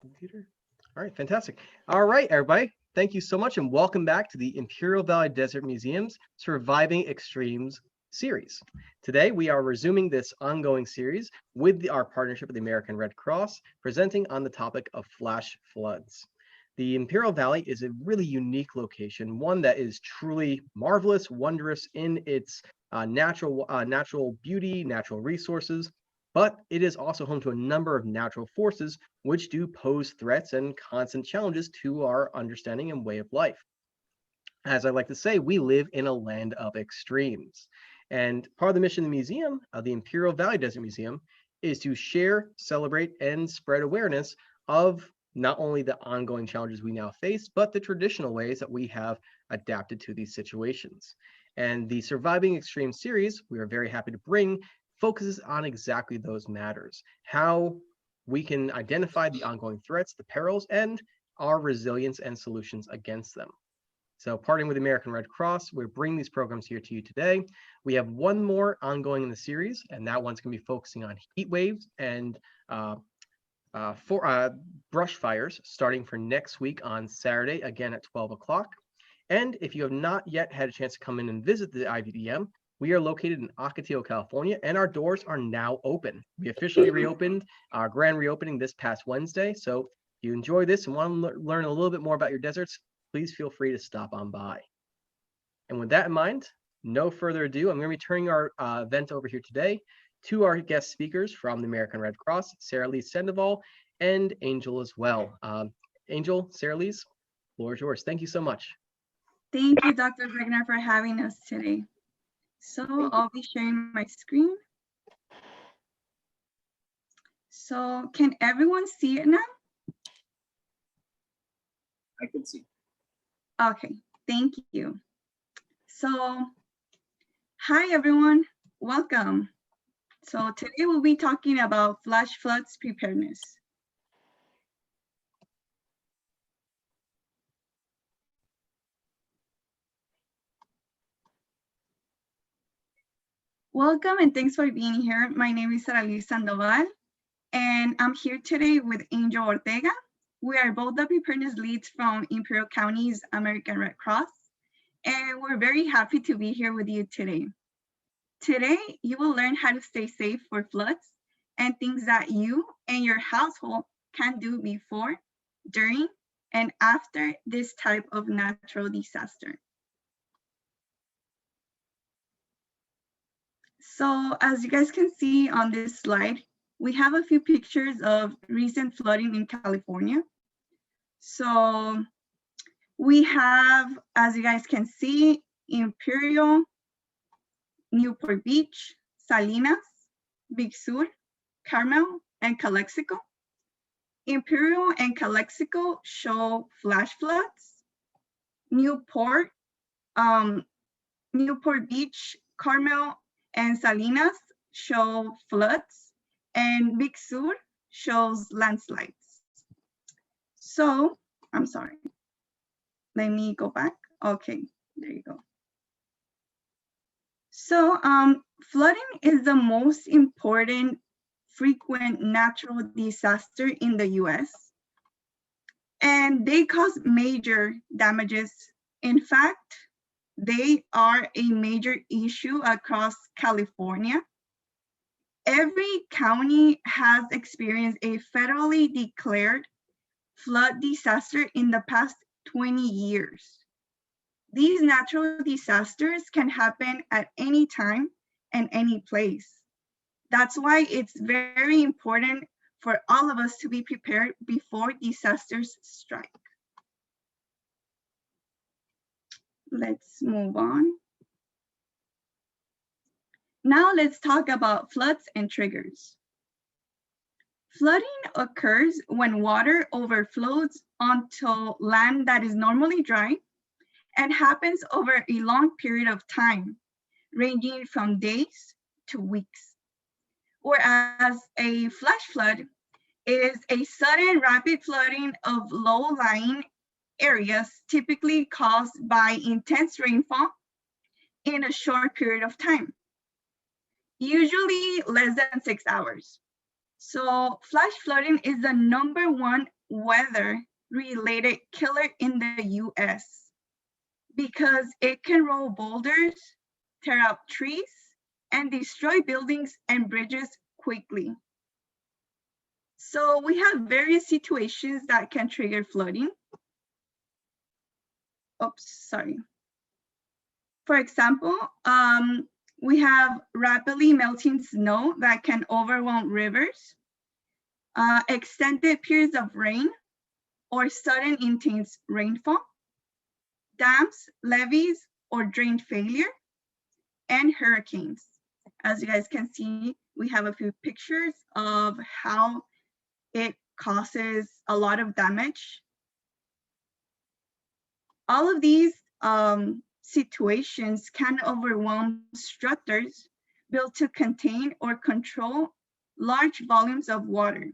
Computer. All right, fantastic. All right, everybody. Thank you so much and welcome back to the Imperial Valley Desert Museum's Surviving Extremes series. Today, we are resuming this ongoing series with our partnership with the American Red Cross, presenting on the topic of flash floods. The Imperial Valley is a really unique location, one that is truly marvelous, wondrous in its natural beauty, natural resources, but it is also home to a number of natural forces which do pose threats and constant challenges to our understanding and way of life. As I like to say, we live in a land of extremes. And part of the mission of the museum, of the Imperial Valley Desert Museum, is to share, celebrate, and spread awareness of not only the ongoing challenges we now face, but the traditional ways that we have adapted to these situations. And the Surviving Extreme series, we are very happy to bring, focuses on exactly those matters, how we can identify the ongoing threats, the perils, and our resilience and solutions against them. So partnering with the American Red Cross, we're bringing these programs here to you today. We have one more ongoing in the series, and that one's going to be focusing on heat waves and brush fires starting for next week on Saturday, again at 12 o'clock. And if you have not yet had a chance to come in and visit the IVDM, we are located in Ocotillo, California, and our doors are now open. We officially reopened our grand reopening this past Wednesday. So if you enjoy this and want to learn a little bit more about your deserts, please feel free to stop on by. And with that in mind, no further ado, I'm going to be turning our event over here today to our guest speakers from the American Red Cross, Sarah Lee Sandoval and Angel as well. Angel, Sarah Lee, floor is yours. Thank you so much. Thank you, Dr. Wagner, for having us today. So I'll be sharing my screen. So can everyone see it now? I can see. Okay, thank you. So, hi everyone, welcome. So today we'll be talking about flash floods preparedness. Welcome and thanks for being here. My name is Sarah Lee Sandoval and I'm here today with Angel Ortega. We are both the preparedness leads from Imperial County's American Red Cross, and we're very happy to be here with you today. Today, you will learn how to stay safe for floods and things that you and your household can do before, during, and after this type of natural disaster. So as you guys can see on this slide, we have a few pictures of recent flooding in California. So we have, as you guys can see, Imperial, Newport Beach, Salinas, Big Sur, Carmel, and Calexico. Imperial and Calexico show flash floods. Newport Beach, Carmel, and Salinas show floods, and Big Sur shows landslides. So, I'm sorry. Let me go back. Okay, there you go. So flooding is the most important frequent natural disaster in the US, and they cause major damages. In fact, they are a major issue across California. Every county has experienced a federally declared flood disaster in the past 20 years. These natural disasters can happen at any time and any place. That's why it's very important for all of us to be prepared before disasters strike. Let's move on. Now let's talk about floods and triggers. Flooding occurs when water overflows onto land that is normally dry and happens over a long period of time, ranging from days to weeks. Whereas a flash flood is a sudden rapid flooding of low-lying areas typically caused by intense rainfall in a short period of time, usually less than 6 hours. So flash flooding is the #1 weather-related killer in the US because it can roll boulders, tear up trees, and destroy buildings and bridges quickly. So we have various situations that can trigger flooding. Oops, sorry. For example, we have rapidly melting snow that can overwhelm rivers, extended periods of rain, or sudden intense rainfall, dams, levees, or drain failure, and hurricanes. As you guys can see, we have a few pictures of how it causes a lot of damage. All of these situations can overwhelm structures built to contain or control large volumes of water.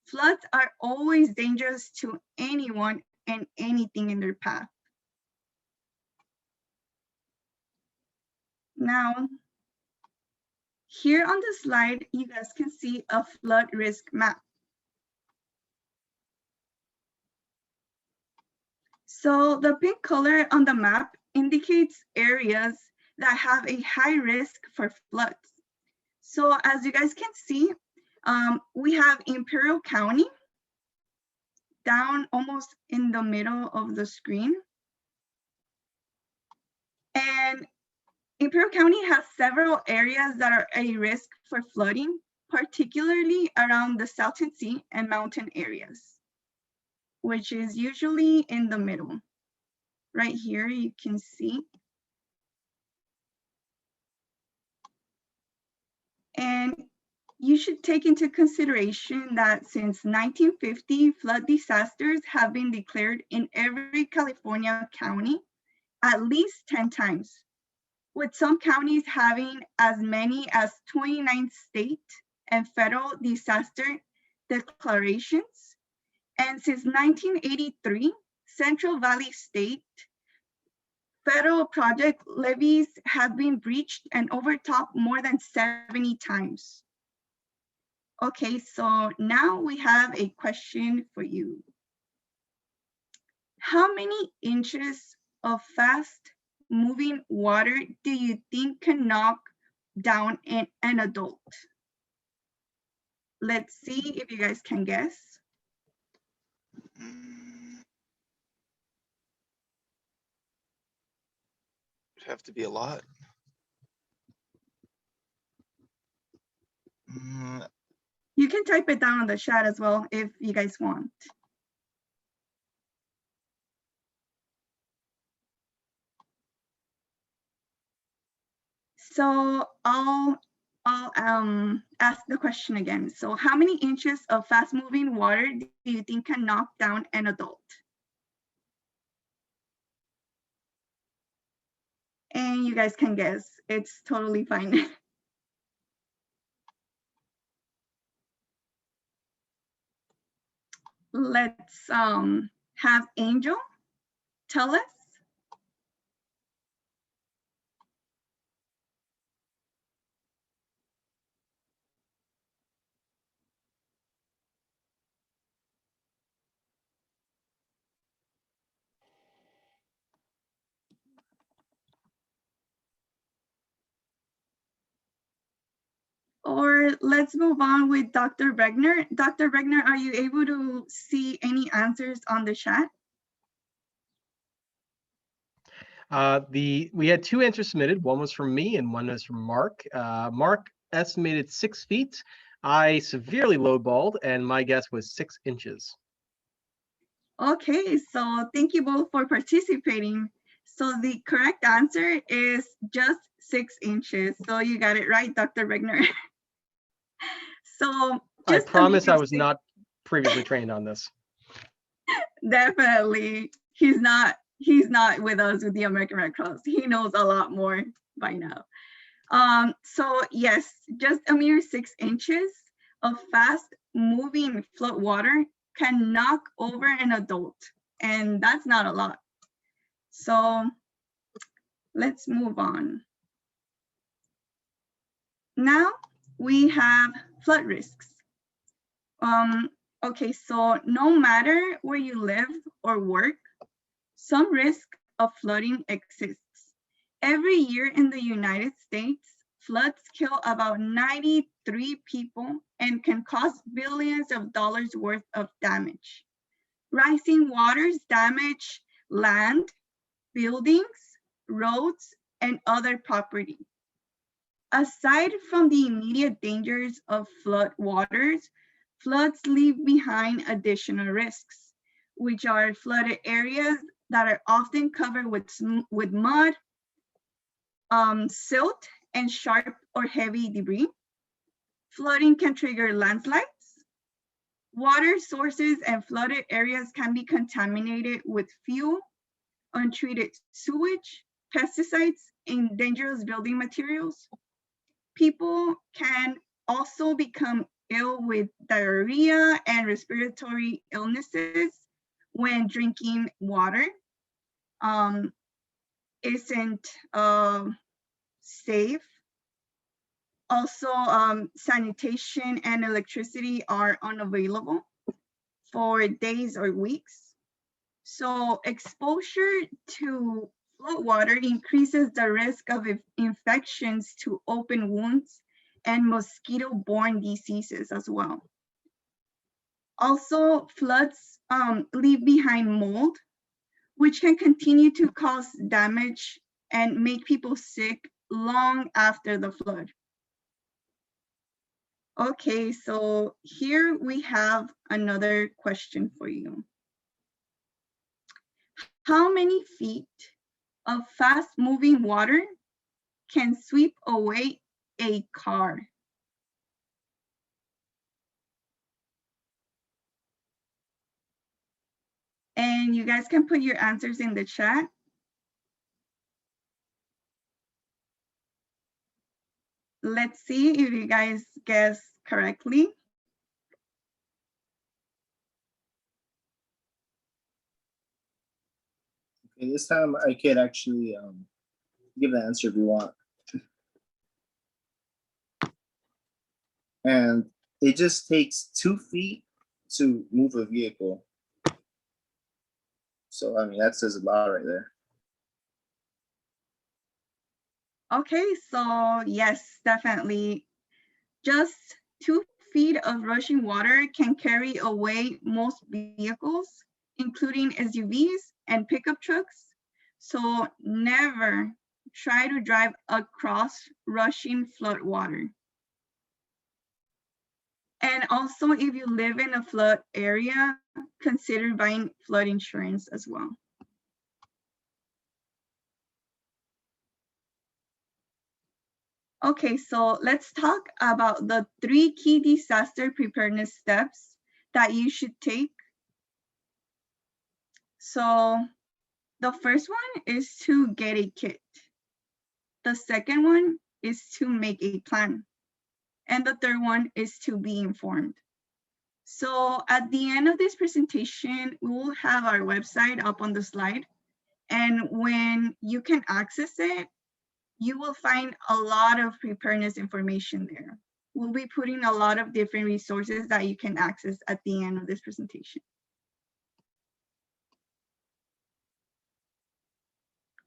Floods are always dangerous to anyone and anything in their path. Now, here on the slide, you guys can see a flood risk map. So the pink color on the map indicates areas that have a high risk for floods. So as you guys can see, we have Imperial County down almost in the middle of the screen. And Imperial County has several areas that are a risk for flooding, particularly around the Salton Sea and mountain areas, which is usually in the middle. Right here, you can see. And you should take into consideration that since 1950, flood disasters have been declared in every California county at least 10 times, with some counties having as many as 29 state and federal disaster declarations. And since 1983, Central Valley State federal project levies have been breached and overtopped more than 70 times. Okay, so now we have a question for you. How many inches of fast moving water do you think can knock down an adult? Let's see if you guys can guess. It'd have to be a lot. You can type it down on the chat as well if you guys want. So I'll ask the question again. So how many inches of fast moving water do you think can knock down an adult? And you guys can guess, it's totally fine. Let's have Angel tell us. Or let's move on with Dr. Bregner. Dr. Bregner, are you able to see any answers on the chat? We had two answers submitted. One was from me and one was from Mark. Mark estimated 6 feet. I severely lowballed, and my guess was 6 inches. Okay, so thank you both for participating. So the correct answer is just 6 inches. So you got it right, Dr. Regner. So I promise I was not previously trained on this. Definitely. He's not with us with the American Red Cross. He knows a lot more by now. So yes, just a mere 6 inches of fast moving flood water can knock over an adult, and that's not a lot. So let's move on. Now we have flood risks. Okay, so no matter where you live or work, some risk of flooding exists. Every year in the United States, floods kill about 93 people and can cause billions of dollars worth of damage. Rising waters damage land, buildings, roads, and other property. Aside from the immediate dangers of flood waters, floods leave behind additional risks, which are flooded areas that are often covered with mud, silt, and sharp or heavy debris. Flooding can trigger landslides. Water sources and flooded areas can be contaminated with fuel, untreated sewage, pesticides, and dangerous building materials. People can also become ill with diarrhea and respiratory illnesses when drinking water isn't safe. Also, sanitation and electricity are unavailable for days or weeks. So exposure to flood water increases the risk of infections to open wounds and mosquito-borne diseases as well. Also, floods leave behind mold, which can continue to cause damage and make people sick long after the flood. Okay, so here we have another question for you. How many feet of fast-moving water can sweep away a car? And you guys can put your answers in the chat. Let's see if you guys guess correctly. Okay, this time I could actually give the answer if you want. And it just takes 2 feet to move a vehicle. So, I mean, that says a lot right there. Okay, so yes, definitely. Just 2 feet of rushing water can carry away most vehicles, including SUVs and pickup trucks. So never try to drive across rushing flood water. And also, if you live in a flood area, consider buying flood insurance as well. Okay, so let's talk about the 3 key disaster preparedness steps that you should take. So the first one is to get a kit. The second one is to make a plan. And the third one is to be informed. So at the end of this presentation, we will have our website up on the slide. And when you can access it, you will find a lot of preparedness information there. We'll be putting a lot of different resources that you can access at the end of this presentation.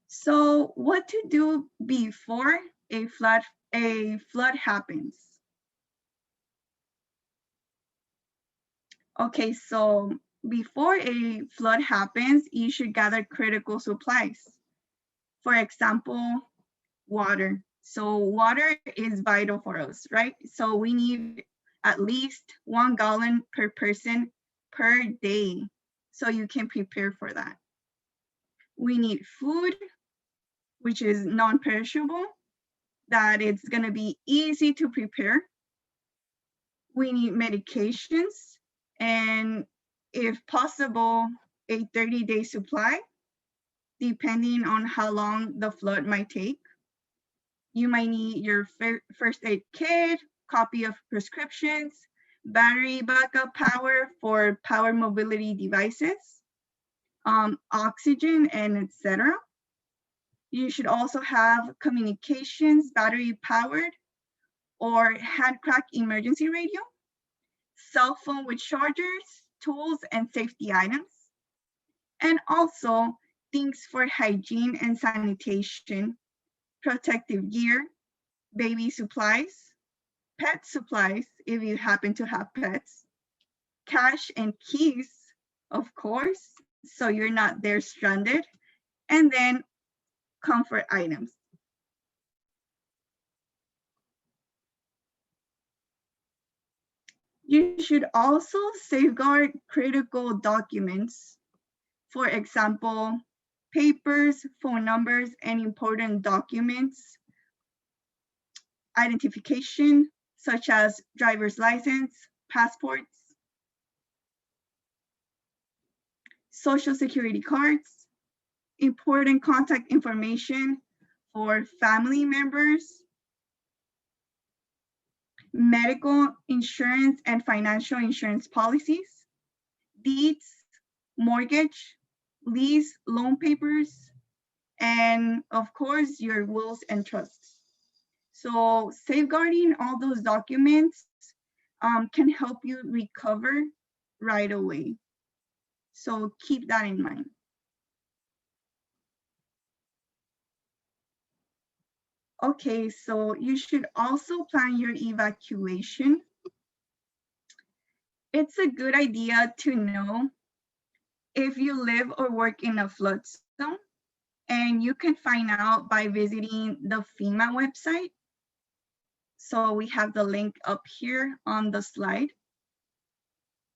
So what to do before a flood happens? Okay, so before a flood happens, you should gather critical supplies. For example, water. So water is vital for us, right? So we need at least 1 gallon per person per day, so you can prepare for that. We need food, which is non-perishable, that it's gonna be easy to prepare. We need medications, and if possible, a 30-day supply, depending on how long the flood might take. You might need your first aid kit, copy of prescriptions, battery backup power for power mobility devices, oxygen, and etc. You should also have communications, battery powered, or hand crack emergency radio, cell phone with chargers, tools, and safety items. And also things for hygiene and sanitation, protective gear, baby supplies, pet supplies if you happen to have pets, cash and keys, of course, so you're not there stranded, and then comfort items. You should also safeguard critical documents. For example, papers, phone numbers, and important documents, identification, such as driver's license, passports, social security cards, important contact information for family members, medical insurance and financial insurance policies, deeds, mortgage, lease, loan papers, and of course, your wills and trusts. So safeguarding all those documents can help you recover right away. So keep that in mind. Okay, so you should also plan your evacuation. It's a good idea to know if you live or work in a flood zone, and you can find out by visiting the FEMA website. So we have the link up here on the slide.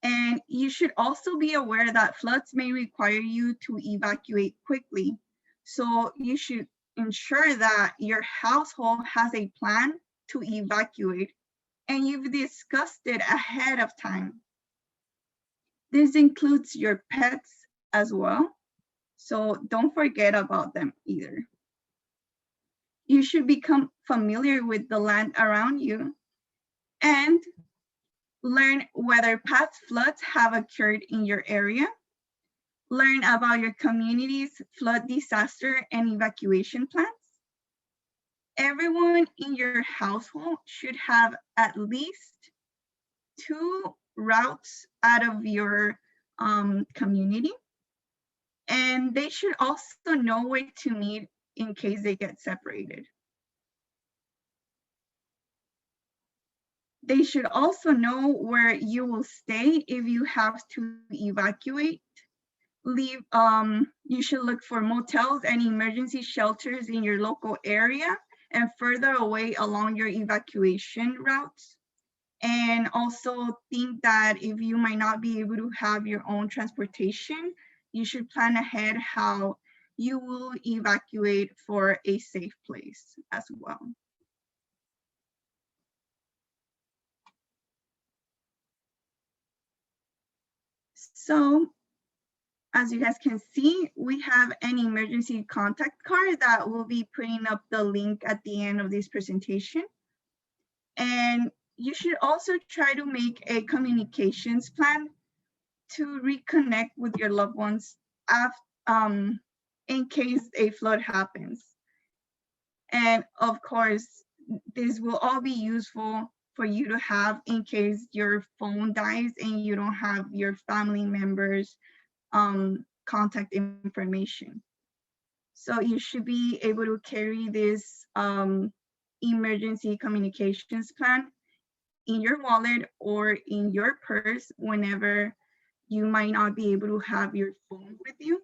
And you should also be aware that floods may require you to evacuate quickly. So you should ensure that your household has a plan to evacuate and you've discussed it ahead of time. This includes your pets as well. So don't forget about them either. You should become familiar with the land around you and learn whether past floods have occurred in your area. Learn about your community's flood disaster and evacuation plans. Everyone in your household should have at least 2 routes out of your community. And they should also know where to meet in case they get separated. They should also know where you will stay if you have to evacuate. You should look for motels and emergency shelters in your local area and further away along your evacuation routes. And also think that if you might not be able to have your own transportation, you should plan ahead how you will evacuate for a safe place as well. So, as you guys can see, we have an emergency contact card that will be putting up the link at the end of this presentation. And you should also try to make a communications plan to reconnect with your loved ones in case a flood happens. And of course, this will all be useful for you to have in case your phone dies and you don't have your family members' contact information. So you should be able to carry this emergency communications plan in your wallet or in your purse whenever you might not be able to have your phone with you.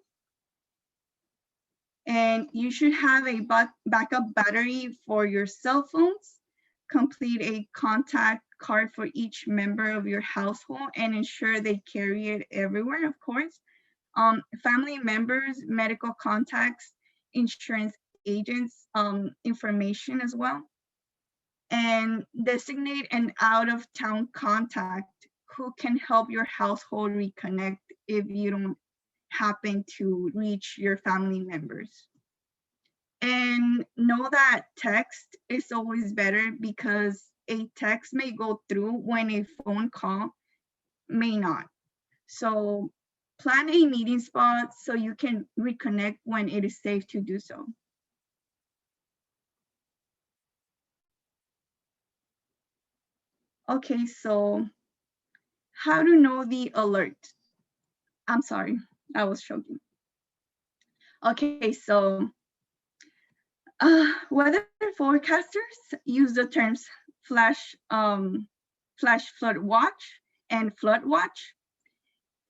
And you should have a backup battery for your cell phones, complete a contact card for each member of your household and ensure they carry it everywhere, of course. Family members, medical contacts, insurance agents, information as well. And designate an out-of-town contact who can help your household reconnect if you don't happen to reach your family members. And know that text is always better because a text may go through when a phone call may not. So plan a meeting spot so you can reconnect when it is safe to do so. Okay, so how to know the alert. I'm sorry, I was joking. Okay, so weather forecasters use the terms flash flood watch and flood watch,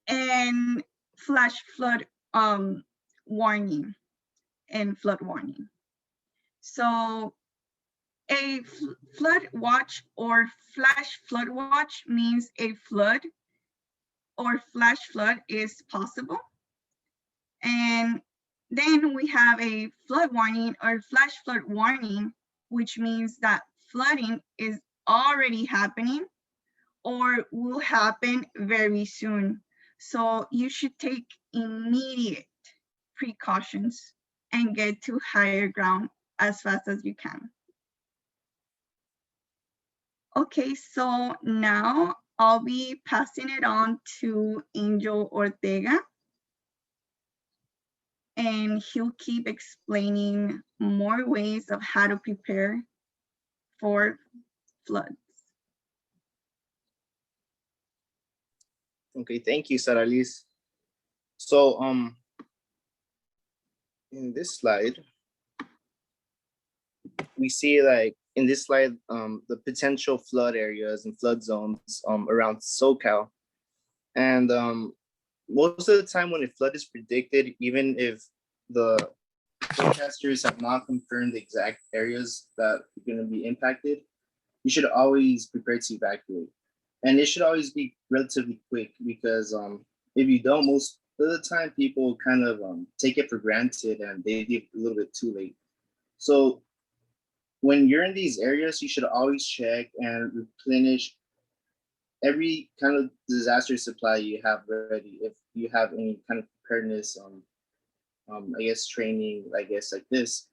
and flash flood warning and flood warning. So a flood watch or flash flood watch means a flood or flash flood is possible. And then we have a flood warning or flash flood warning, which means that flooding is already happening or will happen very soon. So you should take immediate precautions and get to higher ground as fast as you can. Okay, so now I'll be passing it on to Angel Ortega, and he'll keep explaining more ways of how to prepare for floods. Okay, thank you, Saralis. So in this slide, we see like in this slide the potential flood areas and flood zones around SoCal. And most of the time when a flood is predicted, even if the forecasters have not confirmed the exact areas that are going to be impacted, you should always prepare to evacuate. And it should always be relatively quick, because if you don't, most of the time people kind of take it for granted and they leave a little bit too late. So when you're in these areas, you should always check and replenish every kind of disaster supply you have ready. If you have any kind of preparedness, I guess training, I guess like this.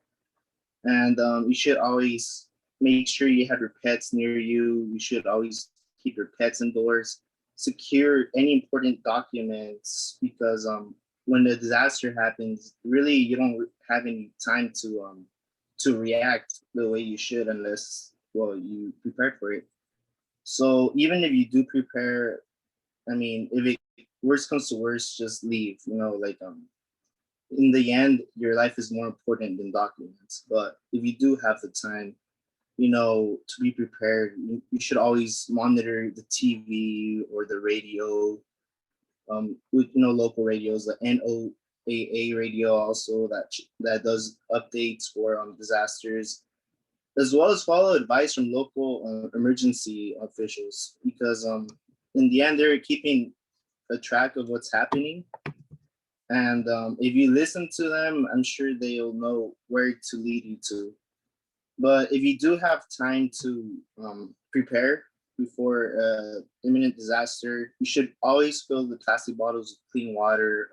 And you should always make sure you have your pets near you. You should always keep your pets indoors. Secure any important documents, because when the disaster happens, really you don't have any time to react the way you should unless, well, you prepare for it. So even if you do prepare, I mean, if it worst comes to worst, just leave. You know, like in the end, your life is more important than documents. But if you do have the time, you know, to be prepared, you should always monitor the TV or the radio, with, you know, local radios, the NOAA radio also that does updates for disasters, as well as follow advice from local emergency officials, because in the end they're keeping a track of what's happening. And if you listen to them, I'm sure they'll know where to lead you to. But if you do have time to prepare before imminent disaster, you should always fill the plastic bottles with clean water,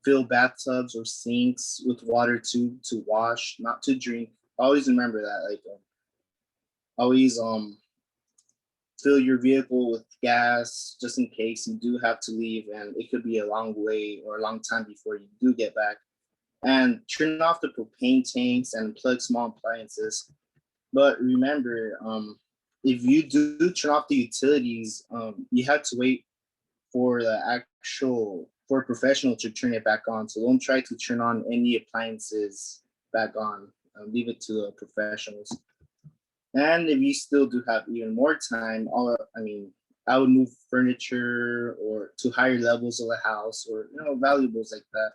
fill bathtubs or sinks with water to wash, not to drink. Always remember that, like always fill your vehicle with gas just in case you do have to leave, and it could be a long way or a long time before you do get back. And turn off the propane tanks and plug small appliances. But remember, if you do turn off the utilities, you have to wait for for a professional to turn it back on. So don't try to turn on any appliances back on. Leave it to the professionals. And if you still do have even more time, I would move furniture or to higher levels of the house, or, you know, valuables like that.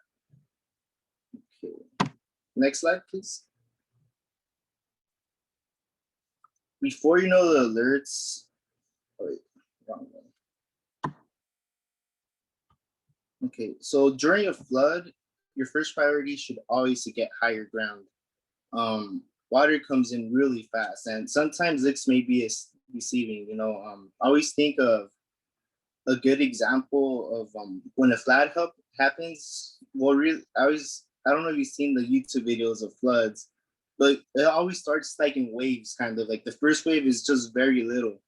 Okay. Next slide, please. Before you know the alerts, oh wait, wrong one. Okay, so during a flood, your first priority should always to get higher ground. Water comes in really fast, and sometimes this may be deceiving. You know, I always think of a good example of when a flood happens. Well, really, I don't know if you've seen the YouTube videos of floods, but it always starts like in waves, kind of like the first wave is just very little,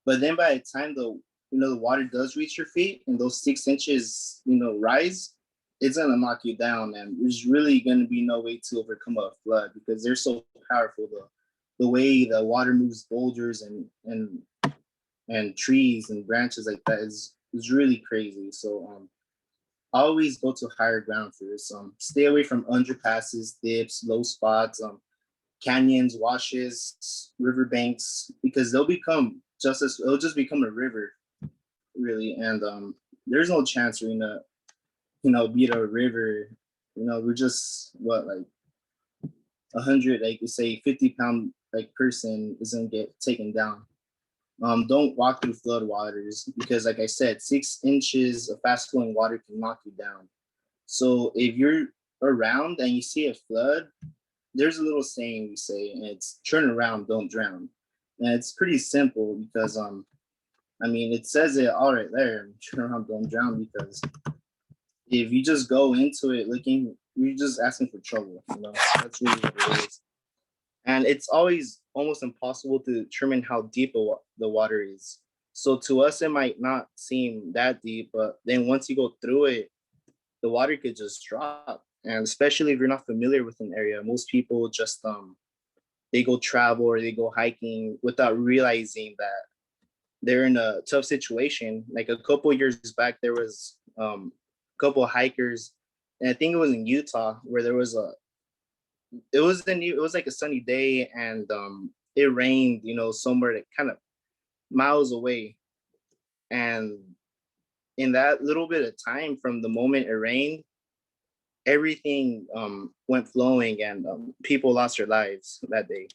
but then by the time the water does reach your feet and those 6 inches, rise, it's gonna knock you down, and there's really gonna be no way to overcome a flood because they're so powerful. The way the water moves boulders and and trees and branches like that is really crazy. So always go to higher ground for this. Stay away from underpasses, dips, low spots, canyons, washes, riverbanks, because it'll just become a river, really. And there's no chance we're gonna beat a river. We're just like 100, like you say, 50-pound like person isn't get taken down. Don't walk through flood waters because, like I said, 6 inches of fast flowing water can knock you down. So if you're around and you see a flood, there's a little saying we say, and it's turn around, don't drown. And it's pretty simple because it says it all right there, turn around, don't drown, because if you just go into it looking, you're just asking for trouble. That's really what it is. And it's always almost impossible to determine how deep the water is. So to us, it might not seem that deep, but then once you go through it, the water could just drop. And especially if you're not familiar with an area, most people just they go travel or they go hiking without realizing that they're in a tough situation. Like a couple years back, there was a couple of hikers, and I think it was in Utah, where there was it was like a sunny day, and it rained, somewhere that kind of miles away. And in that little bit of time from the moment it rained, everything went flowing, and people lost their lives that day.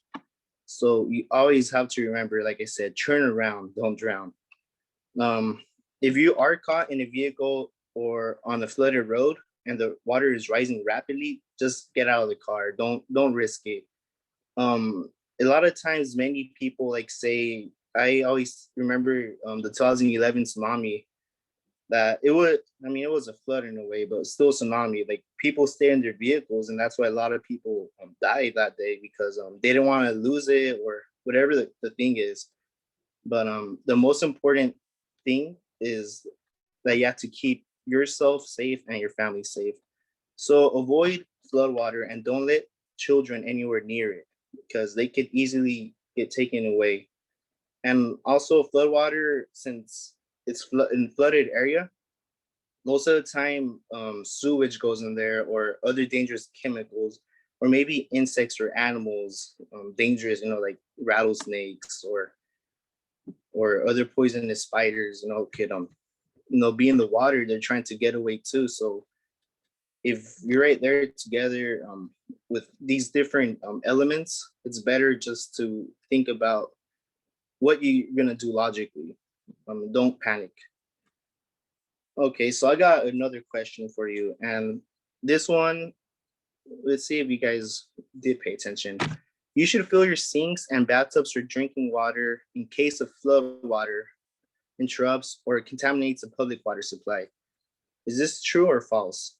So you always have to remember, like I said, turn around, don't drown. If you are caught in a vehicle or on a flooded road and the water is rising rapidly, just get out of the car. Don't risk it. A lot of times, many people like say, I always remember the 2011 tsunami, that it was a flood in a way, but still tsunami. Like people stay in their vehicles, and that's why a lot of people died that day, because they didn't want to lose it or whatever the thing is. But the most important thing is that you have to keep yourself safe and your family safe. So avoid floodwater and don't let children anywhere near it, because they could easily get taken away. And also floodwater, since it's in flooded area, most of the time sewage goes in there, or other dangerous chemicals, or maybe insects or animals, dangerous, like rattlesnakes or other poisonous spiders, could be in the water. They're trying to get away too. So if you're right there together with these different elements, it's better just to think about what you're gonna do logically. Don't panic. Okay, so I got another question for you, and this one, let's see if you guys did pay attention. You should fill your sinks and bathtubs for drinking water in case of flood water interrupts or contaminates a public water supply. Is this true or false?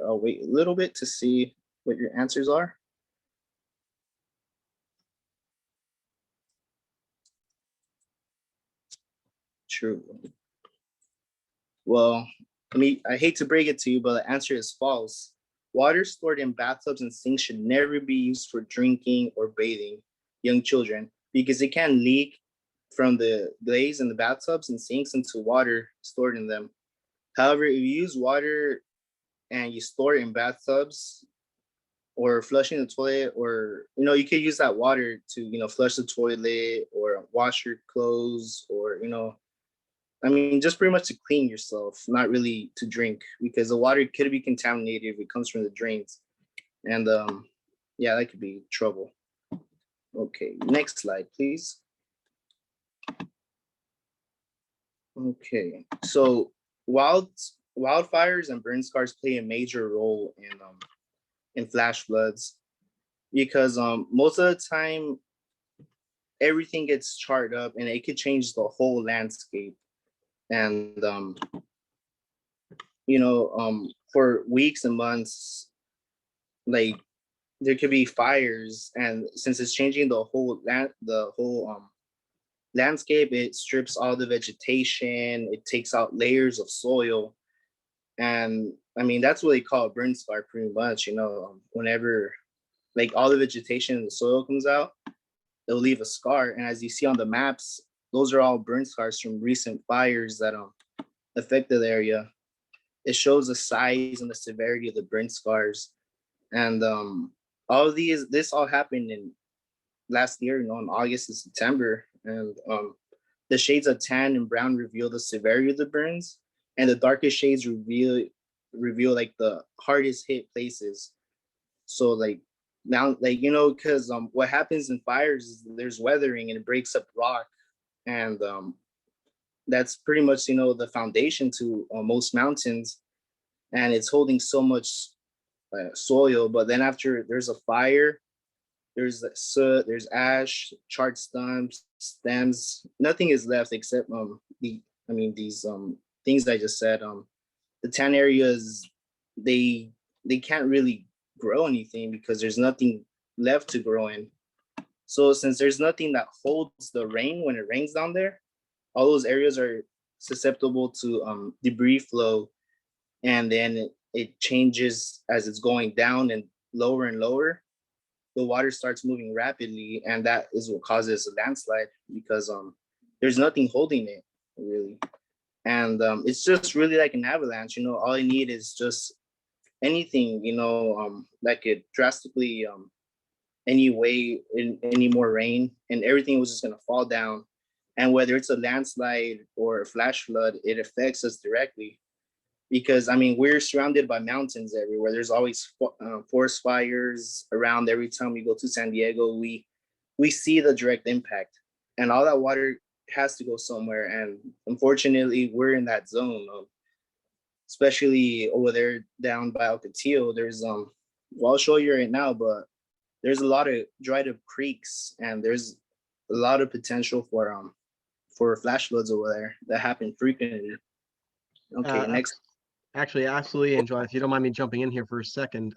I'll wait a little bit to see what your answers are. True. Well, I hate to break it to you, but the answer is false. Water stored in bathtubs and sinks should never be used for drinking or bathing young children, because it can leak from the glaze in the bathtubs and sinks into water stored in them. However, if you use water and you store it in bathtubs or flushing the toilet, or you could use that water to flush the toilet or wash your clothes, or just pretty much to clean yourself, not really to drink, because the water could be contaminated if it comes from the drains. And yeah, that could be trouble. Okay, next slide, please. Okay, so wildfires and burn scars play a major role in flash floods, because most of the time everything gets charred up and it could change the whole landscape. And for weeks and months, like there could be fires, and since it's changing the whole landscape, it strips all the vegetation, it takes out layers of soil, And I mean, that's what they call a burn scar pretty much, whenever like all the vegetation in the soil comes out, it'll leave a scar. And as you see on the maps, those are all burn scars from recent fires that affected the area. It shows the size and the severity of the burn scars. And all of this all happened in last year, in August and September. And the shades of tan and brown reveal the severity of the burns, and the darkest shades reveal like the hardest hit places. So like now, like because what happens in fires is there's weathering and it breaks up rock, and that's pretty much the foundation to most mountains, and it's holding so much soil. But then after there's a fire, there's soot, there's ash, charred stems. Nothing is left except these things I just said. The tan areas, they can't really grow anything because there's nothing left to grow in. So since there's nothing that holds the rain when it rains down there, all those areas are susceptible to debris flow, and then it changes as it's going down and lower. The water starts moving rapidly, and that is what causes a landslide because there's nothing holding it really. And it's just really like an avalanche. All you need is just anything that could drastically any more rain, and everything was just going to fall down. And whether it's a landslide or a flash flood, it affects us directly because we're surrounded by mountains everywhere. There's always forest fires around. Every time we go to San Diego, we see the direct impact, and all that water has to go somewhere. And unfortunately, we're in that zone, especially over there down by El Catillo. There's well, I'll show you right now, but there's a lot of dried up creeks, and there's a lot of potential for flash floods over there that happen frequently. Okay, next. Actually, absolutely, Angela. If you don't mind me jumping in here for a second,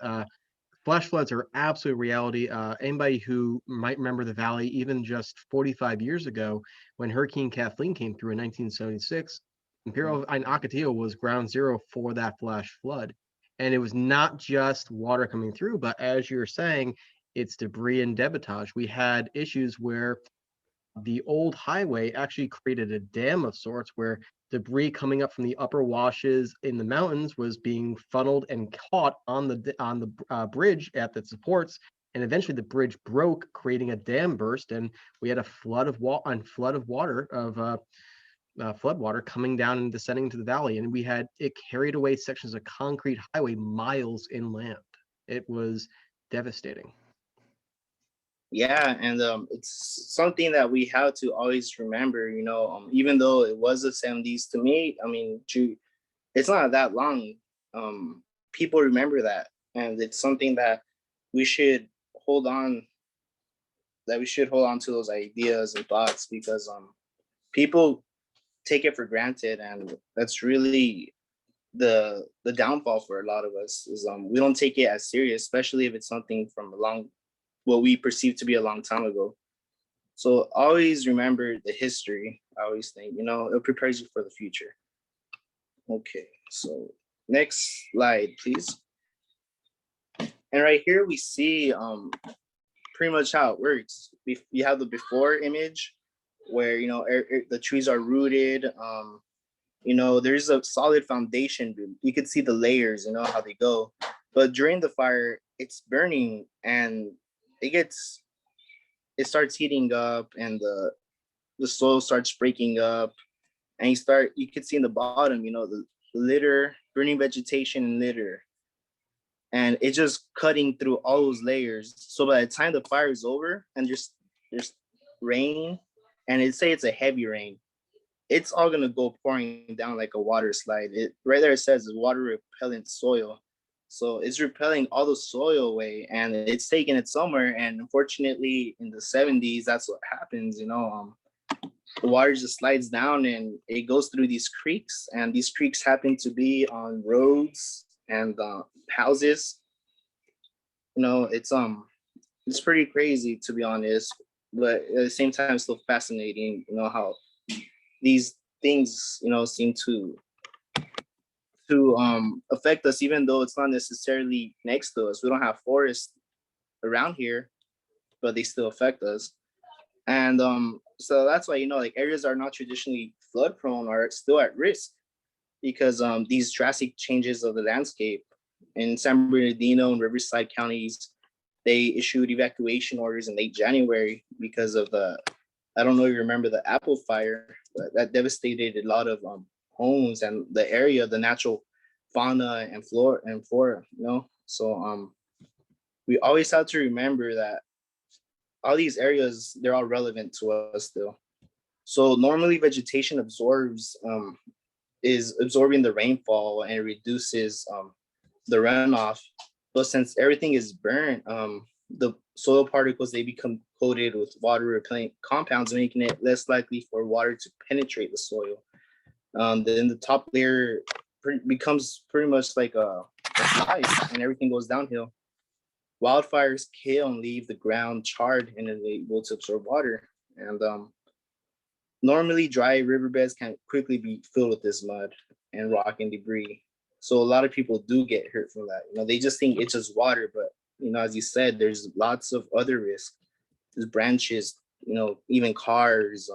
flash floods are absolute reality. Anybody who might remember the valley, even just 45 years ago, when Hurricane Kathleen came through in 1976, Imperial and Ocotillo was ground zero for that flash flood. And it was not just water coming through, but as you're saying, it's debris and debitage. We had issues where the old highway actually created a dam of sorts where debris coming up from the upper washes in the mountains was being funneled and caught on the bridge at the supports, and eventually the bridge broke, creating a dam burst, and we had a flood of water coming down and descending into the valley, and it carried away sections of concrete highway miles inland. It was devastating. Yeah, and it's something that we have to always remember, even though it was the 70s to me, it's not that long. People remember that, and it's something that we should hold on to those ideas and thoughts, because people take it for granted, and that's really the downfall for a lot of us is we don't take it as serious, especially if it's something from what we perceive to be a long time ago. So always remember the history. I always think, it prepares you for the future. Okay, so next slide, please. And right here we see pretty much how it works. You have the before image where, the trees are rooted. There's a solid foundation. You can see the layers, how they go. But during the fire, it's burning, and it starts heating up, and the soil starts breaking up, and you can see in the bottom, the litter, burning vegetation and litter, and it's just cutting through all those layers. So by the time the fire is over and there's rain, and it's a heavy rain, it's all gonna go pouring down like a water slide. Right there it says water repellent soil. So it's repelling all the soil away, and it's taking it somewhere. And unfortunately, in the 70s, that's what happens. The water just slides down, and it goes through these creeks. And these creeks happen to be on roads and houses. It's pretty crazy, to be honest, but at the same time, it's still fascinating. How these things, seem to to affect us, even though it's not necessarily next to us. We don't have forests around here, but they still affect us. And so that's why, like areas are not traditionally flood prone are still at risk because these drastic changes of the landscape in San Bernardino and Riverside counties, they issued evacuation orders in late January because of I don't know if you remember the apple fire, but that devastated a lot of homes and the area, the natural fauna and flora, So we always have to remember that all these areas, they're all relevant to us still. So normally vegetation is absorbing the rainfall and reduces the runoff. But since everything is burnt, the soil particles, they become coated with water repellent compounds, making it less likely for water to penetrate the soil. Then the top layer becomes pretty much like a ice, and everything goes downhill. Wildfires kill and leave the ground charred and unable to absorb water. And normally dry riverbeds can quickly be filled with this mud and rock and debris. So a lot of people do get hurt from that. They just think it's just water, but as you said, there's lots of other risks. There's branches, even cars,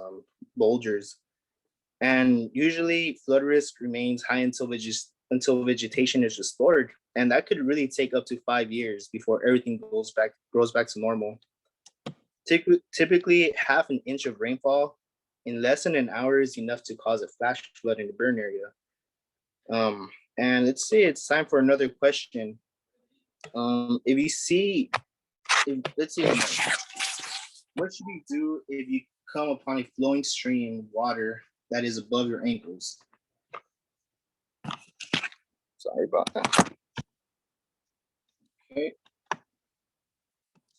boulders. And usually flood risk remains high until vegetation is restored. And that could really take up to 5 years before everything grows back to normal. Typically, half an inch of rainfall in less than an hour is enough to cause a flash flood in the burn area. And let's say it's time for another question. Let's see, what should you do if you come upon a flowing stream of water that is above your ankles? Sorry about that. Okay.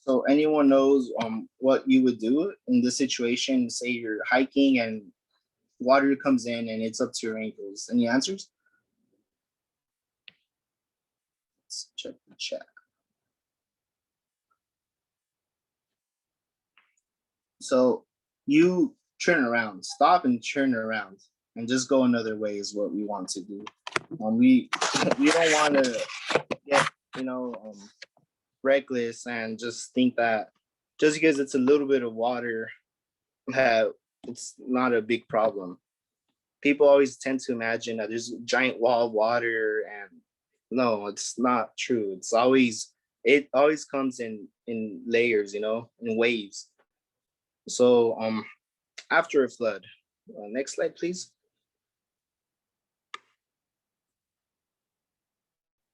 So anyone knows what you would do in this situation? Say you're hiking and water comes in and it's up to your ankles. Any answers? Let's check the chat. So you turn around, stop and turn around, and just go another way is what we want to do. We don't want to get reckless and just think that just because it's a little bit of water, that it's not a big problem. People always tend to imagine that there's a giant wall of water, and no, it's not true. It always comes in layers, in waves. So after a flood, next slide, please.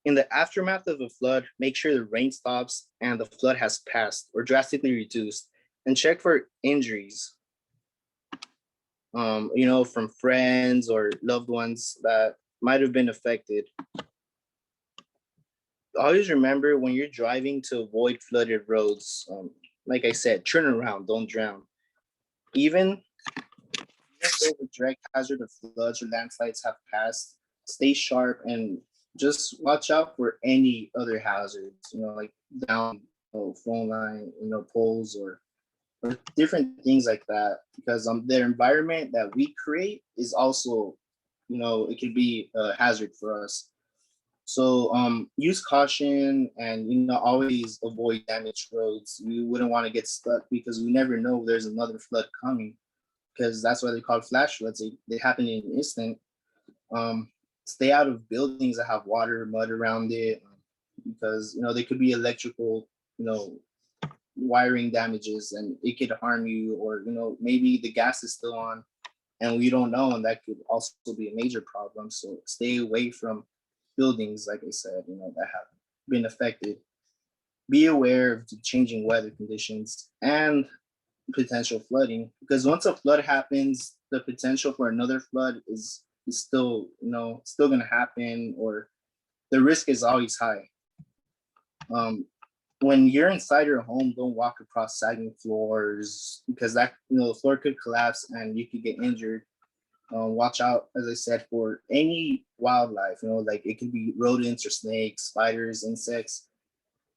In the aftermath of a flood, make sure the rain stops and the flood has passed or drastically reduced, and check for injuries, from friends or loved ones that might have been affected. Always remember when you're driving to avoid flooded roads, like I said, turn around, don't drown. Even though the direct hazard of floods or landslides have passed, stay sharp and just watch out for any other hazards, like down phone line, poles or different things like that, because the environment that we create is also, it could be a hazard for us. So use caution and always avoid damaged roads. We wouldn't want to get stuck because we never know if there's another flood coming, because that's why they call flash floods. They happen in an instant. Stay out of buildings that have water, mud around it, because they could be electrical, wiring damages, and it could harm you, or maybe the gas is still on and we don't know, and that could also be a major problem. So stay away from buildings, like I said, that have been affected. Be aware of the changing weather conditions and potential flooding, because once a flood happens, the potential for another flood is still going to happen, or the risk is always high. When you're inside your home, don't walk across sagging floors, because that the floor could collapse and you could get injured. Watch out, as I said, for any wildlife, like it could be rodents or snakes, spiders, insects.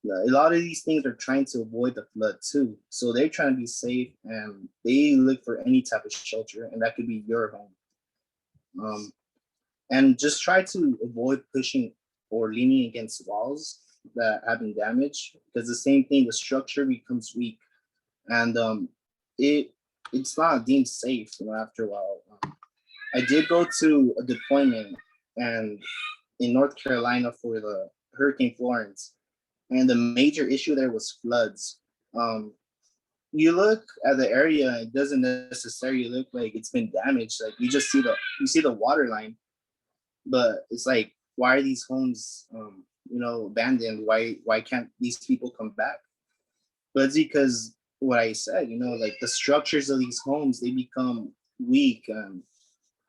A lot of these things are trying to avoid the flood too. So they're trying to be safe, and they look for any type of shelter, and that could be your home. and just try to avoid pushing or leaning against walls that have been damaged, because the same thing, the structure becomes weak, and it's not deemed safe, after a while. I did go to a deployment and in North Carolina for the Hurricane Florence, and the major issue there was floods. You look at the area, it doesn't necessarily look like it's been damaged. Like you just see the water line, but it's like, why are these homes abandoned? Why can't these people come back? But it's because what I said, like the structures of these homes, they become weak,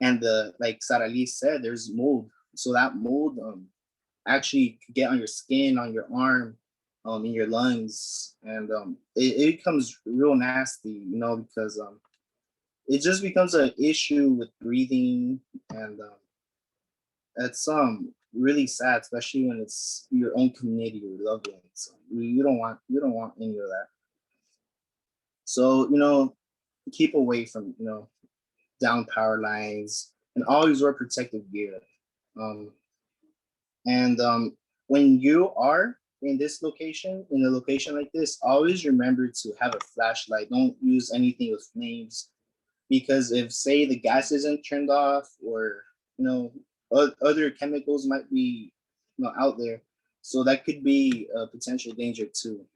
and like Sarali said, there's mold. So that mold actually could get on your skin, on your arm, in your lungs, and it becomes real nasty, because it just becomes an issue with breathing, and it's really sad, especially when it's your own community or loved ones. You don't want any of that. So keep away from down power lines, and always wear protective gear. And when you are in a location like this, always remember to have a flashlight. Don't use anything with flames, because if, say, the gas isn't turned off, or other chemicals might be out there, so that could be a potential danger too.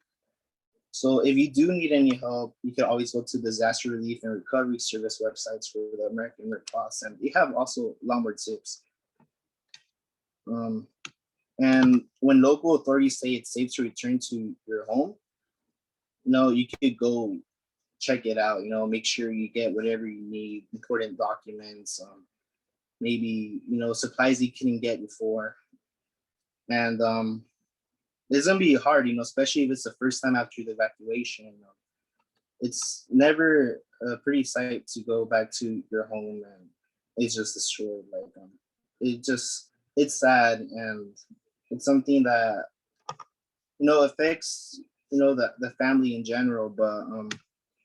So if you do need any help, you can always go to disaster relief and recovery service websites for the American Red Cross, and they have also a lot more tips. And when local authorities say it's safe to return to your home, you could go check it out. Make sure you get whatever you need, important documents, maybe supplies you couldn't get before, and it's gonna be hard, especially if it's the first time after the evacuation. It's never a pretty sight to go back to your home and it's just destroyed. Like it's sad, and it's something that affects the family in general. But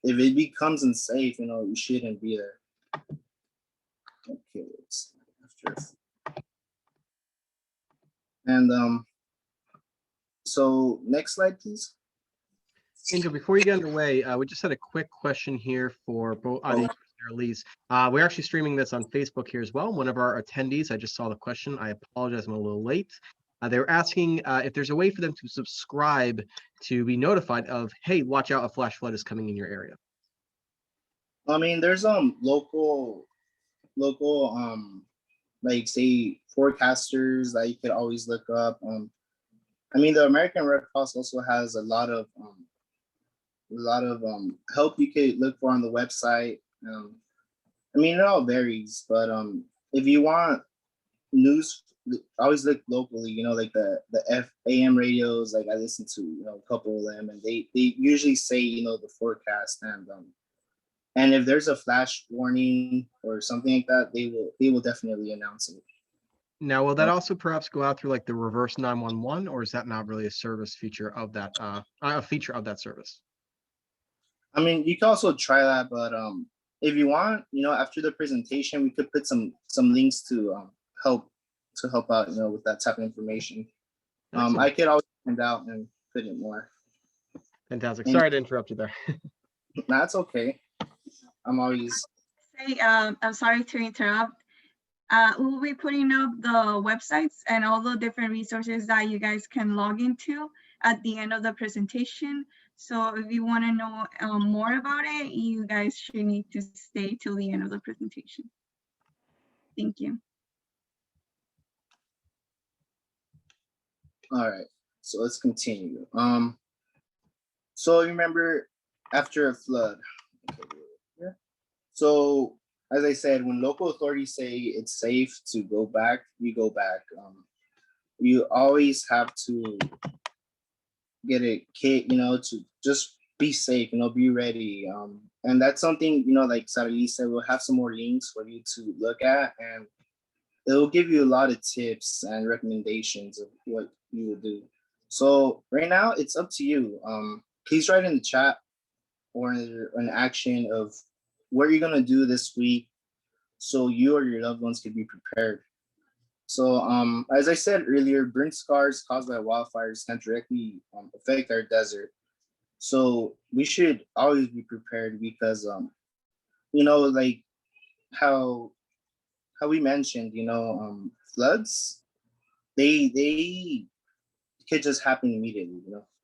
if it becomes unsafe, you shouldn't be there. Okay, let's after. And so next slide, please. Angel, before you get underway, we just had a quick question here for both audience and Elise. We're actually streaming this on Facebook here as well. One of our attendees, I just saw the question. I apologize, I'm a little late. They were asking if there's a way for them to subscribe to be notified of, hey, watch out, a flash flood is coming in your area. I mean, there's local like, say, forecasters that you could always look up. I mean, the American Red Cross also has a lot of help you could look for on the website. I mean, it all varies, but if you want news, always look locally. Like the AM radios. Like I listen to a couple of them, and they usually say the forecast, and if there's a flash warning or something like that, they will definitely announce it. Now, will that also perhaps go out through like the reverse 911, or is that not really a service feature of that a feature of that service? I mean, you can also try that, but if you want, after the presentation, we could put some links to help out, with that type of information. I could always find out and put it more. Fantastic. Sorry to interrupt you there. That's okay. I'm always. Say, I'm sorry to interrupt. We'll be putting up the websites and all the different resources that you guys can log into at the end of the presentation. So if you want to know more about it, you guys should need to stay till the end of the presentation. Thank you. All right, so let's continue. So remember, after a flood. Okay, yeah. So as I said, when local authorities say it's safe to go back, we go back. You always have to get a kit, to just be safe, be ready. And that's something, like Sarali said, we'll have some more links for you to look at, and it will give you a lot of tips and recommendations of what you will do. So right now, it's up to you. Please write in the chat or an action of what you're gonna do this week, so you or your loved ones can be prepared. So as I said earlier, burn scars caused by wildfires can directly affect our desert. So we should always be prepared because like how we mentioned, floods, they could just happen immediately,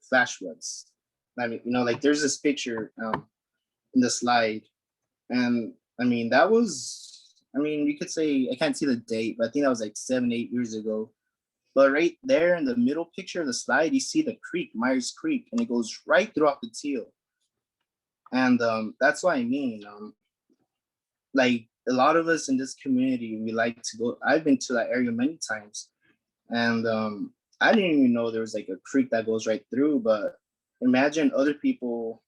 flash floods. I mean, like there's this picture in the slide, and I mean that was, I mean, you could say, I can't see the date, but I think that was like 7, 8 years ago. But right there in the middle picture of the slide, you see the creek, Myers Creek, and it goes right throughout the teal. And that's what I mean. Like a lot of us in this community, we like to go. I've been to that area many times, and I didn't even know there was like a creek that goes right through. But imagine other people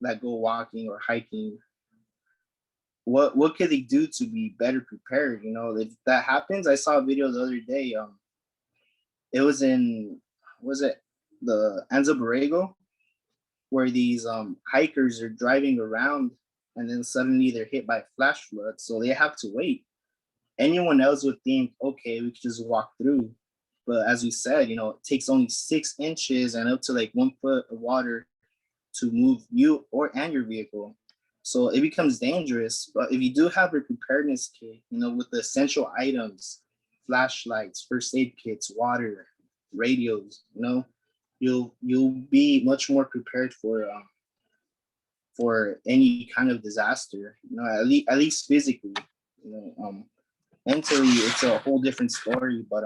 that go walking or hiking. What could they do to be better prepared? If that happens, I saw a video the other day. It was in, was it the Anza Borrego, where these hikers are driving around and then suddenly they're hit by a flash flood, so they have to wait. Anyone else would think, okay, we could just walk through. But as we said, it takes only 6 inches and up to like 1 foot of water to move you and your vehicle. So it becomes dangerous. But if you do have a preparedness kit, with the essential items, flashlights, first aid kits, water, radios, you'll be much more prepared for any kind of disaster. At least physically. Mentally, it's a whole different story. But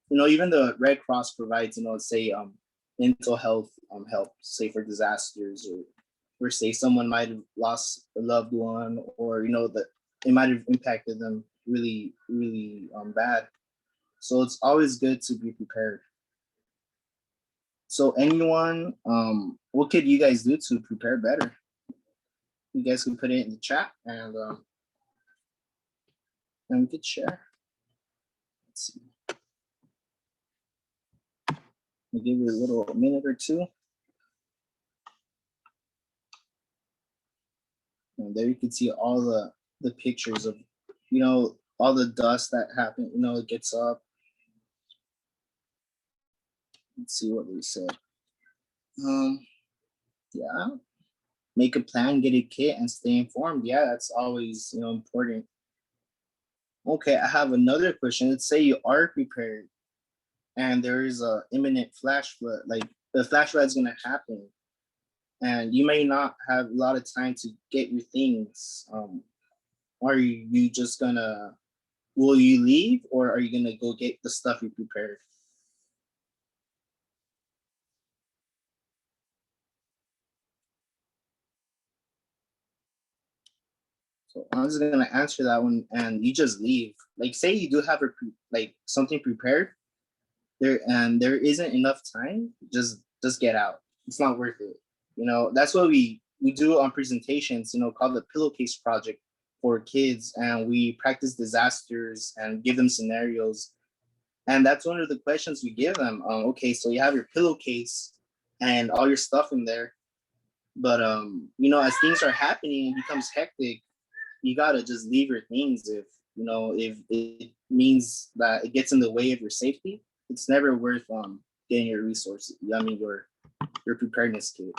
even the Red Cross provides, say mental health help, say for disasters, or say someone might have lost a loved one, or that it might have impacted them really, really bad. So it's always good to be prepared. So anyone, what could you guys do to prepare better? You guys can put it in the chat, and we could share. Let's see. I'll give you a little minute or two. And there you can see all the pictures of, all the dust that happened, it gets up. Let's see what we said. Yeah, make a plan, get a kit, and stay informed. Yeah, that's always, important. Okay, I have another question. Let's say you are prepared and there is a imminent flash flood, like the flash flood is gonna happen, and you may not have a lot of time to get your things. Are you just gonna, will you leave, or are you gonna go get the stuff you prepared? So I'm just gonna answer that one, and you just leave. Like, say you do have something prepared there, and there isn't enough time. Just get out. It's not worth it. That's what we do on presentations. Called the Pillowcase Project for kids, and we practice disasters and give them scenarios. And that's one of the questions we give them. Okay, so you have your pillowcase and all your stuff in there, but as things are happening, it becomes hectic. You gotta just leave your things if it means that it gets in the way of your safety. It's never worth getting your resources. I mean your preparedness kit.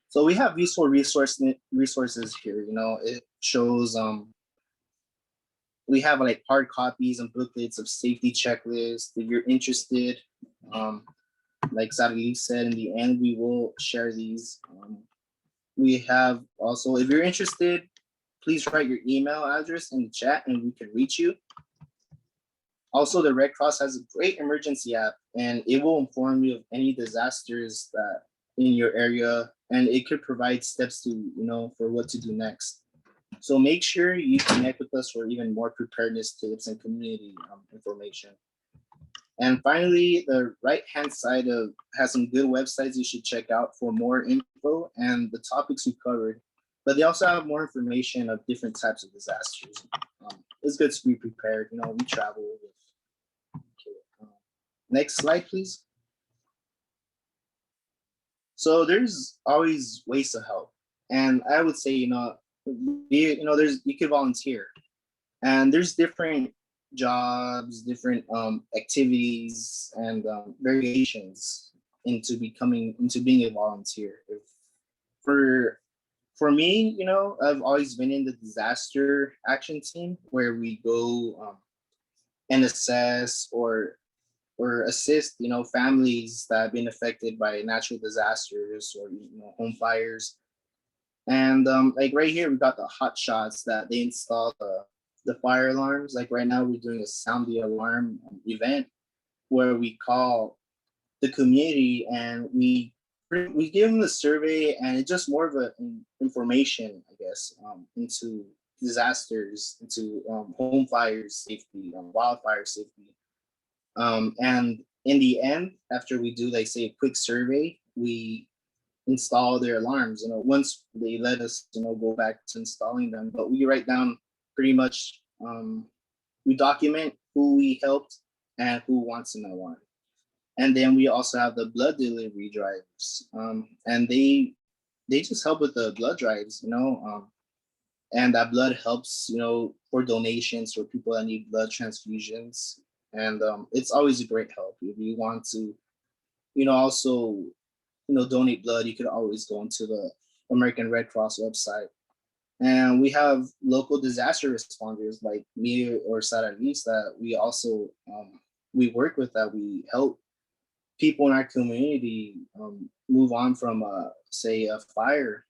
So we have useful resources here. It shows we have like hard copies and booklets of safety checklists. If you're interested, like Sadie said, in the end we will share these. We have also, if you're interested, please write your email address in the chat and we can reach you. Also, the Red Cross has a great emergency app, and it will inform you of any disasters that in your area, and it could provide steps to, for what to do next. So make sure you connect with us for even more preparedness tips and community information. And finally, the right-hand side has some good websites you should check out for more info and the topics we covered. But they also have more information of different types of disasters. It's good to be prepared. We travel with. Okay. Next slide, please. So there's always ways to help, and I would say, you could volunteer, and there's different jobs, different activities, and variations into being a volunteer. If for for me, I've always been in the disaster action team where we go and assess or assist, families that have been affected by natural disasters or home fires. And like right here, we got the hot shots that they install the fire alarms. Like right now, we're doing a sound the alarm event where we call the community and we give them the survey, and it's just more of an information, I guess, into disasters, into home fires safety, wildfire safety. And in the end, after we do, like, say, a quick survey, we install their alarms, once they let us, go back to installing them. But we write down pretty much, we document who we helped and who wants an alarm. And then we also have the blood delivery drives. And they just help with the blood drives, and that blood helps, for donations for people that need blood transfusions. And it's always a great help. If you want to, also, donate blood, you could always go into the American Red Cross website. And we have local disaster responders like me or Sara Luis that we also, we work with, that we help people in our community move on from, say, a fire,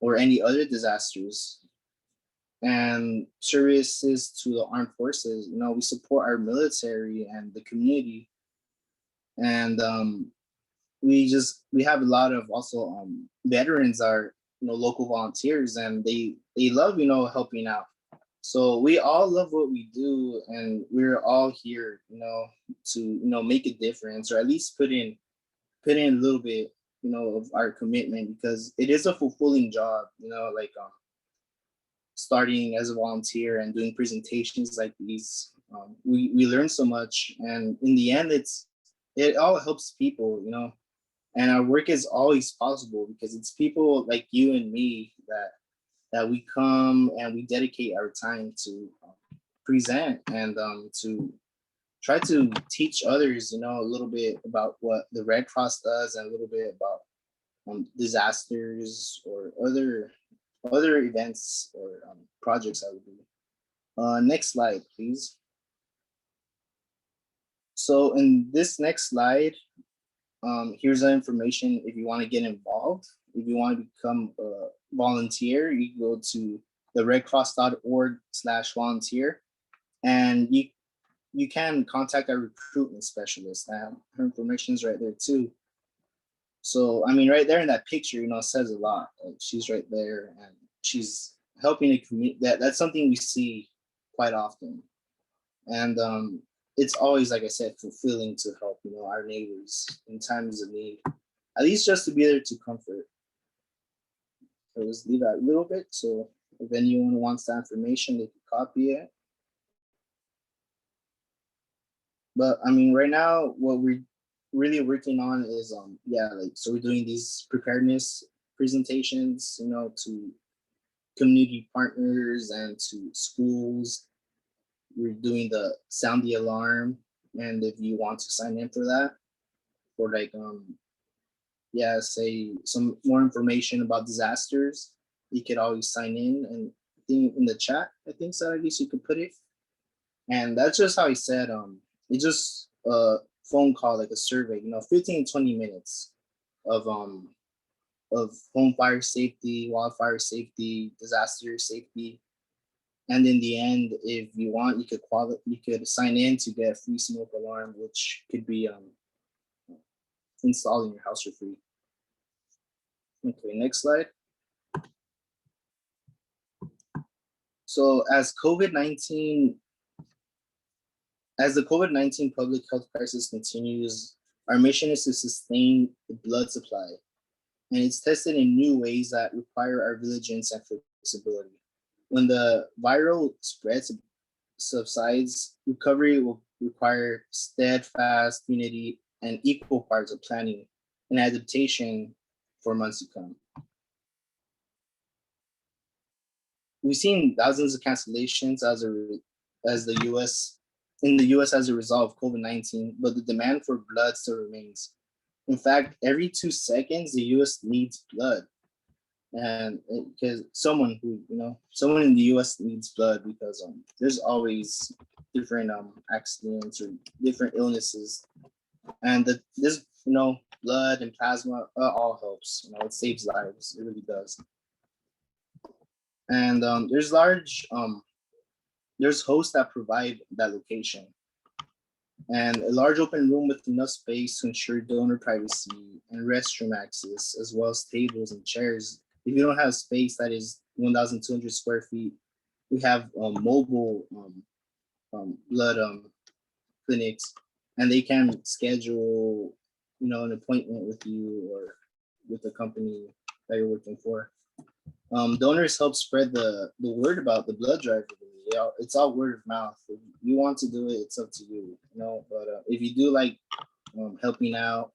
or any other disasters. And services to the armed forces, we support our military and the community. And we have a lot of also veterans are, local volunteers, and they love, helping out. So we all love what we do, and we're all here, to, make a difference, or at least put in a little bit, of our commitment, because it is a fulfilling job, like starting as a volunteer and doing presentations like these. We learn so much, and in the end, it all helps people, and our work is always possible because it's people like you and me that we come and we dedicate our time to present and to try to teach others, a little bit about what the Red Cross does, and a little bit about disasters or other events or projects that we do. Next slide, please. So in this next slide, here's the information if you want to get involved. If you want to become a volunteer, you go to the redcross.org/volunteer, and you can contact our recruitment specialist. Her information is right there too. So, I mean, right there in that picture, it says a lot. Like, she's right there, and she's helping the community. That's something we see quite often. And it's always, like I said, fulfilling to help, our neighbors in times of need, at least just to be there to comfort. So let's leave that a little bit. So if anyone wants that information, they can copy it. But I mean, right now, what we're really working on is, so we're doing these preparedness presentations, to community partners and to schools. We're doing the sound the alarm, and if you want to sign in for that, or like say some more information about disasters, you could always sign in, and I think in the chat, I think so, at least you could put it. And that's just how he said, it's just a phone call, like a survey, 15 20 minutes of home fire safety, wildfire safety, disaster safety. And in the end, if you want, you could sign in to get a free smoke alarm, which could be installed in your house for free. Okay, next slide. So as the COVID-19 public health crisis continues, our mission is to sustain the blood supply, and it's tested in new ways that require our vigilance and flexibility. When the viral spread subsides, recovery will require steadfast unity and equal parts of planning and adaptation for months to come. We've seen thousands of cancellations as a as the U.S. in the U.S. as a result of COVID-19, but the demand for blood still remains. In fact, every 2 seconds, the U.S. needs blood, and because someone in the U.S. needs blood because there's always different accidents or different illnesses, and this blood and plasma all helps. It saves lives. It really does. And there's hosts that provide that location, and a large open room with enough space to ensure donor privacy and restroom access, as well as tables and chairs. If you don't have space that is 1,200 square feet, we have mobile blood clinics, and they can schedule, an appointment with you or with the company that you're working for. Donors help spread the word about the blood drive. It's all word of mouth. If you want to do it, it's up to you, But if you do like helping out,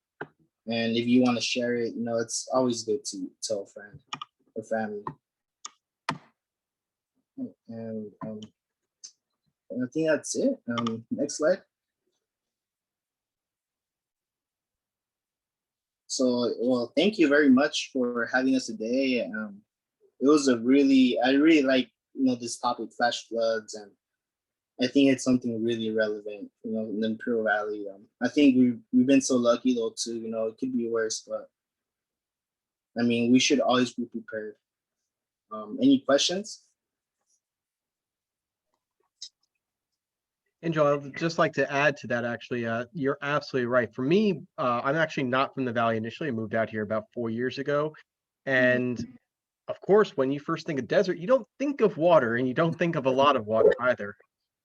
and if you want to share it, it's always good to tell a friend or family. And I think that's it. Next slide. So, well, thank you very much for having us today. It was I really like, this topic, flash floods, and I think it's something really relevant, in the Imperial Valley. I think we've been so lucky though too, it could be worse, but I mean, we should always be prepared. Any questions? And Joel, I'd just like to add to that, actually, you're absolutely right. For me, I'm actually not from the Valley initially. I moved out here about 4 years ago. And of course, when you first think of desert, you don't think of water, and you don't think of a lot of water either.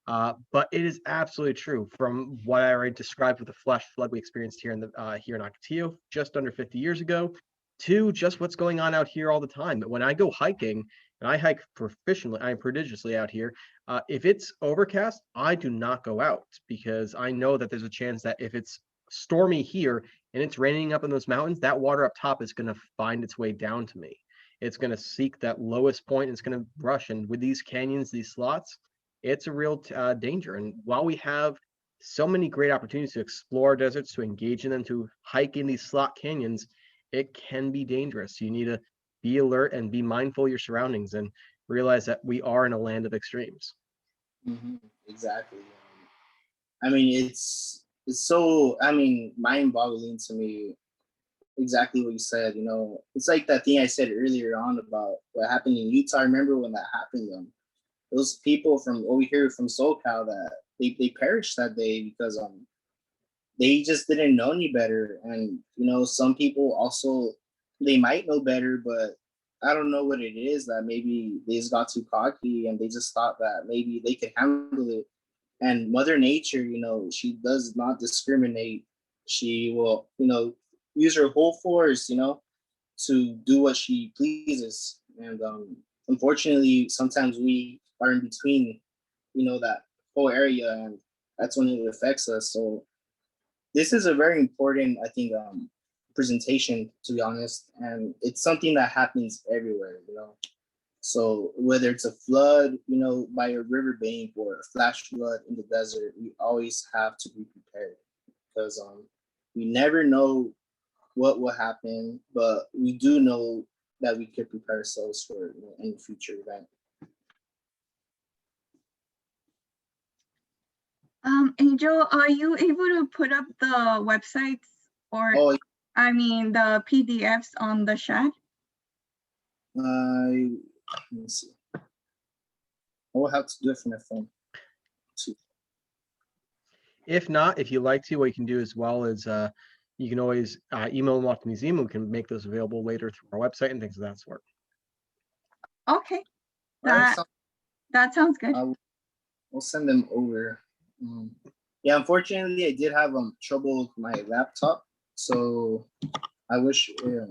But it is absolutely true. From what I already described with the flash flood we experienced here in Ocotillo just under 50 years ago, to just what's going on out here all the time. But when I go hiking, and I hike prodigiously out here, if it's overcast, I do not go out, because I know that there's a chance that if it's stormy here and it's raining up in those mountains, that water up top is going to find its way down to me. It's going to seek that lowest point, and it's going to rush. And with these canyons, these slots, it's a real danger. And while we have so many great opportunities to explore deserts, to engage in them, to hike in these slot canyons, it can be dangerous. You need to be alert and be mindful of your surroundings, and realize that we are in a land of extremes. Exactly. I mean, it's so, mind-boggling to me. Exactly what you said. It's like that thing I said earlier on about what happened in Utah. I remember when that happened. Those people from over here from SoCal, that they perished that day because they just didn't know any better. And some people also, they might know better, but I don't know what it is, that maybe they just got too cocky and they just thought that maybe they could handle it. And Mother Nature, she does not discriminate. She will, use her whole force, to do what she pleases. And unfortunately, sometimes we are in between, that whole area, and that's when it affects us. So this is a very important, I think, presentation, to be honest, and it's something that happens everywhere. So whether it's a flood, by a riverbank, or a flash flood in the desert, we always have to be prepared, because we never know what will happen, but we do know that we can prepare ourselves for any future event. Angel, are you able to put up the websites, or the PDFs on the chat? Let me see. I will have to do it from my phone. If not, if you like to, what you can do as well is you can always email them off to the museum. We can make those available later through our website and things of that sort. Okay, that sounds good. We'll send them over. Yeah, unfortunately, I did have trouble with my laptop, so I wish it would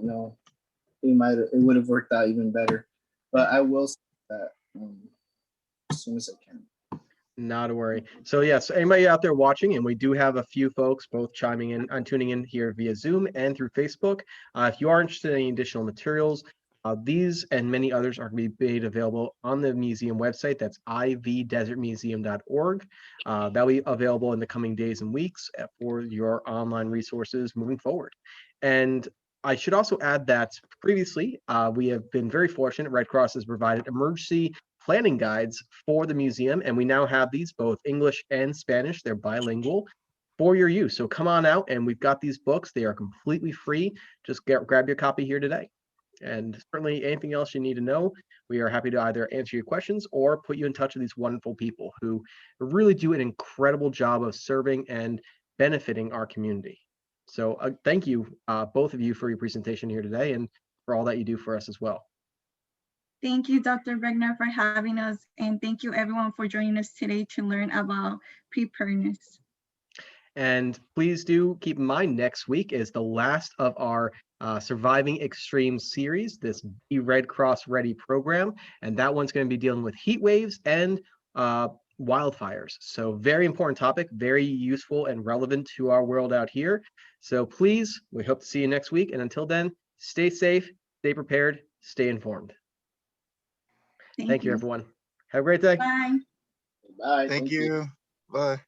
have worked out even better. But I will say that as soon as I can. Not a worry. So yes, anybody out there watching, and we do have a few folks both chiming in and tuning in here via Zoom and through Facebook. If you are interested in any additional materials, These and many others are going to be made available on the museum website. That's ivdesertmuseum.org. That'll be available in the coming days and weeks for your online resources moving forward. And I should also add that previously, we have been very fortunate. Red Cross has provided emergency planning guides for the museum, and we now have these both English and Spanish. They're bilingual for your use. So come on out, and we've got these books. They are completely free. Just grab your copy here today. And certainly anything else you need to know, we are happy to either answer your questions or put you in touch with these wonderful people who really do an incredible job of serving and benefiting our community. So thank you, both of you, for your presentation here today and for all that you do for us as well. Thank you, Dr. Begner, for having us. And thank you, everyone, for joining us today to learn about preparedness. And please do keep in mind, next week is the last of our Surviving Extremes series, this Be Red Cross Ready program. And that one's going to be dealing with heat waves and wildfires. So very important topic, very useful and relevant to our world out here. So please, we hope to see you next week. And until then, stay safe, stay prepared, stay informed. Thank you, everyone. Have a great day. Bye. Bye. Thank you. Bye.